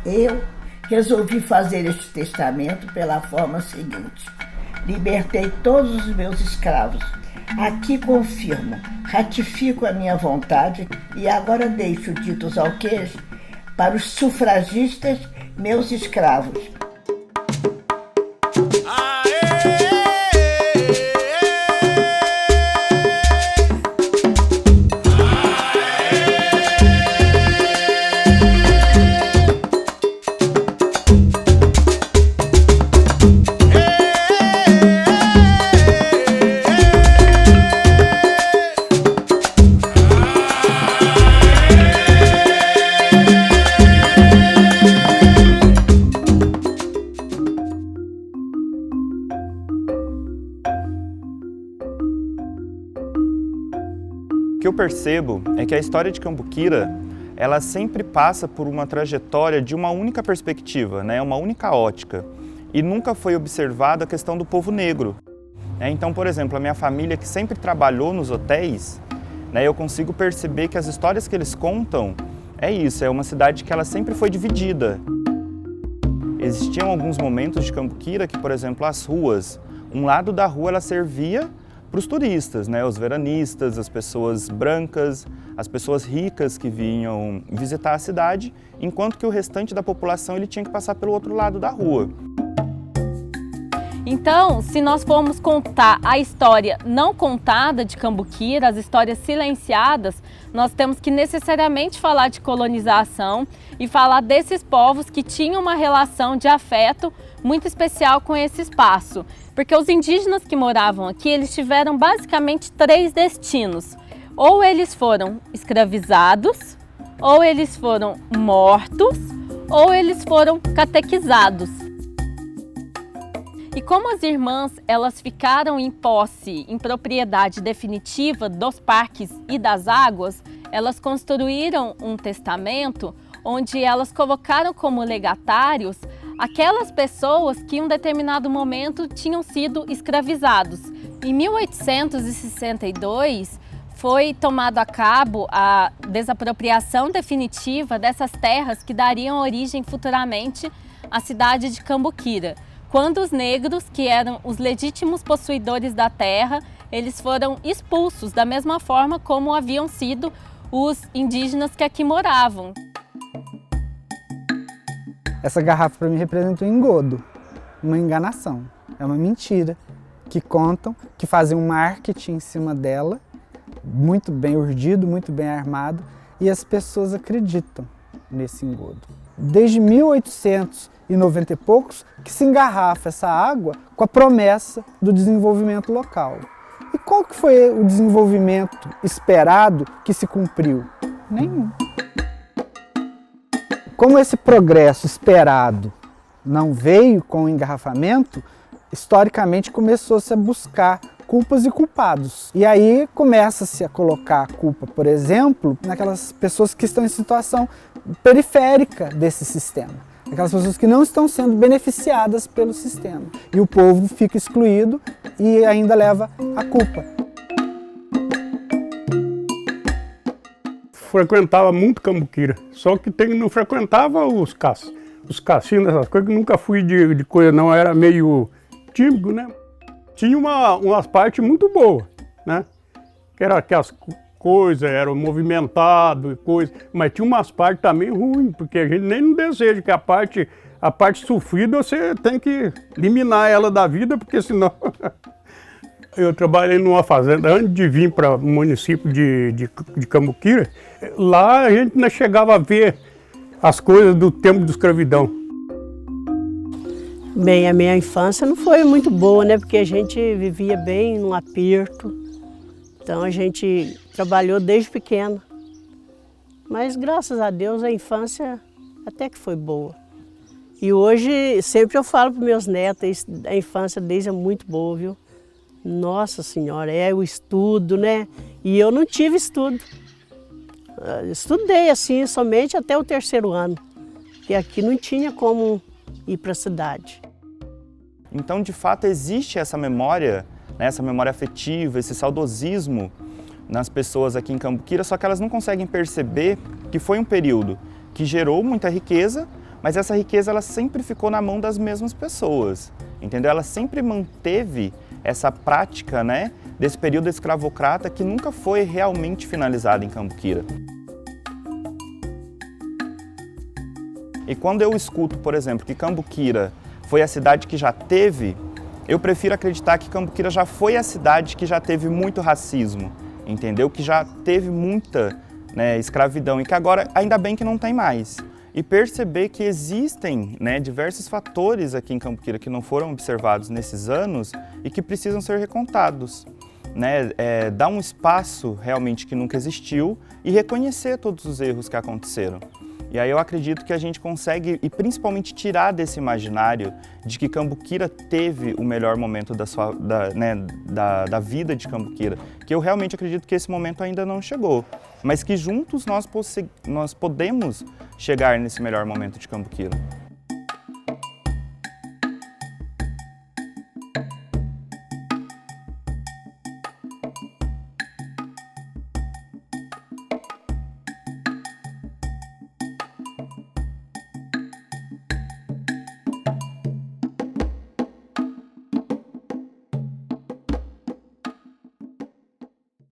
Eu resolvi fazer este testamento pela forma seguinte: libertei todos os meus escravos. Aqui confirmo, ratifico a minha vontade e agora deixo ditos alqueires para os sufragistas, meus escravos. O que eu percebo é que a história de Cambuquira, ela sempre passa por uma trajetória de uma única perspectiva, né? Uma única ótica, e nunca foi observada a questão do povo negro. Então, por exemplo, a minha família que sempre trabalhou nos hotéis, né, eu consigo perceber que as histórias que eles contam é isso, é uma cidade que ela sempre foi dividida. Existiam alguns momentos de Cambuquira que, por exemplo, as ruas, um lado da rua ela servia para os turistas, né? Os veranistas, as pessoas brancas, as pessoas ricas que vinham visitar a cidade, enquanto que o restante da população ele tinha que passar pelo outro lado da rua. Então, se nós formos contar a história não contada de Cambuquira, as histórias silenciadas, nós temos que necessariamente falar de colonização e falar desses povos que tinham uma relação de afeto muito especial com esse espaço. Porque os indígenas que moravam aqui, eles tiveram basicamente 3 destinos. Ou eles foram escravizados, ou eles foram mortos, ou eles foram catequizados. E como as irmãs, elas ficaram em posse, em propriedade definitiva dos parques e das águas, elas construíram um testamento onde elas colocaram como legatários aquelas pessoas que em um determinado momento tinham sido escravizados. Em 1862 foi tomado a cabo a desapropriação definitiva dessas terras que dariam origem futuramente à cidade de Cambuquira, quando os negros, que eram os legítimos possuidores da terra, eles foram expulsos da mesma forma como haviam sido os indígenas que aqui moravam. Essa garrafa para mim representa um engodo, uma enganação, é uma mentira que contam, que fazem um marketing em cima dela, muito bem urdido, muito bem armado, e as pessoas acreditam nesse engodo. Desde 1890 e poucos que se engarrafa essa água com a promessa do desenvolvimento local. E qual que foi o desenvolvimento esperado que se cumpriu? Nenhum. Como esse progresso esperado não veio com o engarrafamento, historicamente começou-se a buscar culpas e culpados. E aí começa-se a colocar a culpa, por exemplo, naquelas pessoas que estão em situação periférica desse sistema. Aquelas pessoas que não estão sendo beneficiadas pelo sistema. E o povo fica excluído e ainda leva a culpa. Frequentava muito Cambuquira, só que não frequentava os cassinos, essas coisas, que nunca fui de coisa não, era meio tímido, né? Tinha umas partes muito boas, né? Que era aquelas coisas, era movimentado e coisa, mas tinha umas partes também ruins, porque a gente nem não deseja que a parte sofrida você tem que eliminar ela da vida, porque senão... Eu trabalhei numa fazenda antes de vir para o município de Cambuquira. Lá a gente não chegava a ver as coisas do tempo da escravidão. Bem, a minha infância não foi muito boa, né? Porque a gente vivia bem num aperto. Então a gente trabalhou desde pequeno. Mas graças a Deus a infância até que foi boa. E hoje sempre eu falo para meus netos, a infância deles é muito boa, viu? Nossa Senhora, é o estudo, né? E eu não tive estudo. Estudei assim somente até o 3º ano, porque aqui não tinha como ir para a cidade. Então, de fato, existe essa memória, né, essa memória afetiva, esse saudosismo nas pessoas aqui em Cambuquira, só que elas não conseguem perceber que foi um período que gerou muita riqueza, mas essa riqueza ela sempre ficou na mão das mesmas pessoas, entendeu? Ela sempre manteve essa prática, né, desse período escravocrata que nunca foi realmente finalizada em Cambuquira. E quando eu escuto, por exemplo, que Cambuquira foi a cidade que já teve, eu prefiro acreditar que Cambuquira já foi a cidade que já teve muito racismo, entendeu? Que já teve muita, né, escravidão e que agora ainda bem que não tem mais. E perceber que existem, né, diversos fatores aqui em Cambuquira que não foram observados nesses anos e que precisam ser recontados. Né? Dar um espaço realmente que nunca existiu e reconhecer todos os erros que aconteceram. E aí eu acredito que a gente consegue, e principalmente tirar desse imaginário de que Cambuquira teve o melhor momento da vida de Cambuquira, que eu realmente acredito que esse momento ainda não chegou, mas que juntos nós podemos chegar nesse melhor momento de Cambuquira.